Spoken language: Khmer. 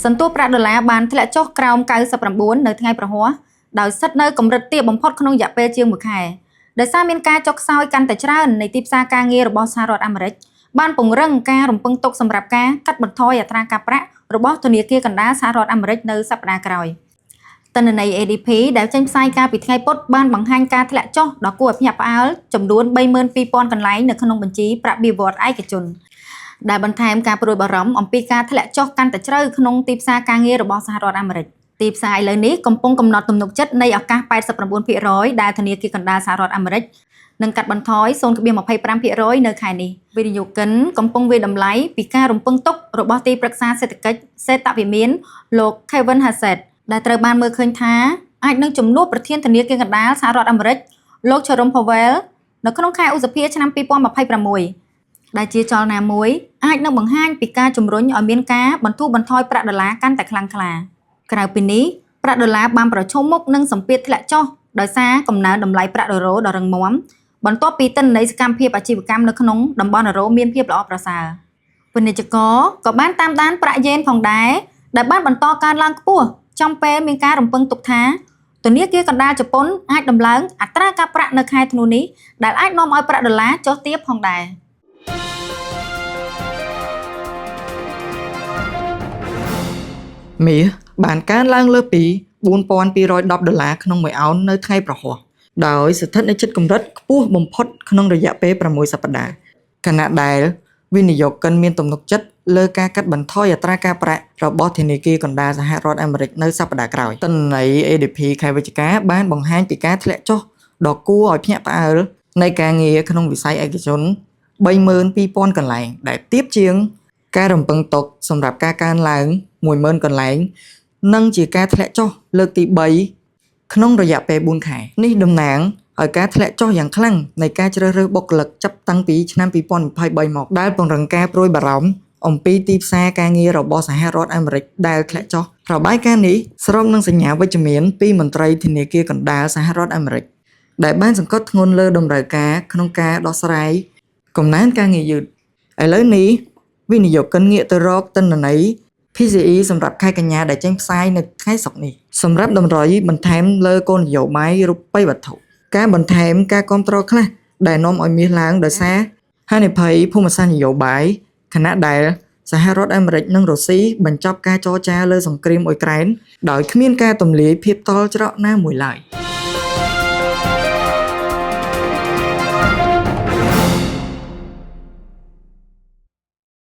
សន្ទុះប្រាក់ដុល្លារបានធ្លាក់ចុះក្រោម99នៅថ្ងៃប្រហ័សដោយស្ថិតនៅកម្រិតទាបបំផុតក្នុងរយៈពេលជាង1ខែដោយសារមានការចុះខ្សោយកាន់តែច្រើននៃទីផ្សារការងាររបស់សហរដ្ឋអាមេរិកបានពង្រឹងការរំពឹងទុកសម្រាប់ការកាត់បន្ថយអត្រាការប្រាក់របស់ធនាគារកណ្ដាលសហរដ្ឋអាមេរិកនៅសប្តាហ៍ក្រោយទិន្នន័យ ADP ដែលចេញផ្សាយកាលពីថ្ងៃពុធបានបង្ហាញការធ្លាក់ចុះដ៏គួរឲ្យភ្ញាក់ផ្អើលចំនួន 32,000 កន្លែងនៅក្នុងបញ្ជីប្រាក់បៀវត្សឯកជនដែលបន្ថែមការព្រួយបារម្ភអំពីការធ្លាក់ចុះកាន់តែជ្រៅក្នុងទីផ្សារការងាររបស់សហរដ្ឋអាមេរិកទីផ្សារឥឡូវនេះកំពុងកំណត់ទំនុកចិត្តនៃឱកាស 89% ដែលធនាគារកណ្ដាលសហរដ្ឋអាមេរិកនឹងកាត់បន្ថយ 0.25% នៅខែនេះវិនិយោគិនកំពុងវាយតម្លៃពីការរំពឹងទុករបស់ទីប្រឹក្សាសេដ្ឋកិច្ចសេដ្ឋវិមានលោក Kevin Hassett ដែលត្រូវបានមើលឃើញថាអាចនឹងជំនួបប្រធានធនាគារកណ្ដាលសហរដ្ឋអាមេរិកលោក Jerome Powell នៅក្នុងខែឧសភាឆ្នាំ 2026 ដែលជាចលនាមួយអាចនឹងបង្ហាញពីការជំរុញឲ្យមានការបន្ធូរបន្ថយប្រាក់ដុល្លារកាន់តែខ្លាំងក្លាក្រៅពីនេះប្រាក់ដុល្លារបានប្រឈមមុខនឹងសម្ពាធធ្លាក់ចុះដោយសារកំណើនតម្លៃប្រាក់ដឺរ៉ូដ៏រឹងមាំបន្ទាប់ពីទិន្នន័យសកម្មភាពអាជីវកម្មនៅក្នុងតំបន់អឺរ៉ូមានភាពល្អប្រសើរពាណិជ្ជករក៏បានតាមដានប្រាក់យេនផងដែរដែលបានបន្តកើនឡើងខ្ពស់ចំពេលមានការរំពឹងទុកថាធនាគារកណ្ដាលជប៉ុនអាចដំឡើងអត្រាការប្រាក់នៅខែធ្នូនេះដែលអាចនាំឲ្យប្រាក់ដុល្លារចុះទាបផងដែរមាសបានកើនឡើងលើសពី $4,210 ក្នុង1អោននៅថ្ងៃប្រហ័សដោយស្ថិតនៅជិតកម្រិតខ្ពស់បំផុតក្នុងរយៈពេល6សប្តាហ៍ខណៈដែលវិនិយោគិនមានទំនុកចិត្តលើការកាត់បន្ថយអត្រាការប្រាក់របស់ធនាគារកណ្ដាលសហរដ្ឋអាមេរិកនៅសប្តាហ៍ក្រោយទិន្នន័យ ADP ខែវិច្ឆិកាបានបង្ហាញពីការធ្លាក់ចុះដ៏គួរឲ្យភ្ញាក់ផ្អើលនៃការងារក្នុងវិស័យឯកជន 32,000 កន្លែងដែលទាបជាងការរំពឹងទុកសម្រាប់ការកើនឡើង 10,000 កន្លែងនិងជាការធ្លាក់ចុះលើកទី3ក្នុងរយៈពេល4ខែនេះតំណាងឲ្យការធ្លាក់ចុះយ៉ាងខ្លាំងនៃការជ្រើសរើសបុគ្គលិកចាប់តាំងពីឆ្នាំ 2023 មកដែលពង្រឹងការព្រួយបារម្ភអំពីទីផ្សារការងាររបស់សហរដ្ឋអាមេរិកដែលធ្លាក់ចុះរបាយការណ៍នេះស្របនឹងសញ្ញាវិជ្ជមានពីមន្ត្រីធនាគារកណ្ដាលសហរដ្ឋអាមេរិកដែលបានសង្កត់ធ្ងន់លើតម្រូវការក្នុងការដោះស្រាយកំណើនការងារយឺតឥឡូវនេះវិនិយោគិនងាកទៅរកទិន្នន័យ PCE សម្រាប់ខែកញ្ញាដែលចេញផ្សាយនៅថ្ងៃសុក្រនេះសម្រាប់តម្រុយបន្ថែមលើគោលនយោបាយរូបិយវត្ថុការបន្ថែមការគាំទ្រខ្លះដែលនាំឲ្យមាសឡើងដោយសារហានិភ័យភូមិសាស្ត្រនយោបាយខណៈដែលសហរដ្ឋអាមេរិកនិងរុស្ស៊ីបញ្ចប់ការចរចាលើសង្គ្រាមអ៊ុយក្រែនដោយគ្មានការទម្លាយភាពតល់ច្រកណាមួយឡើយ។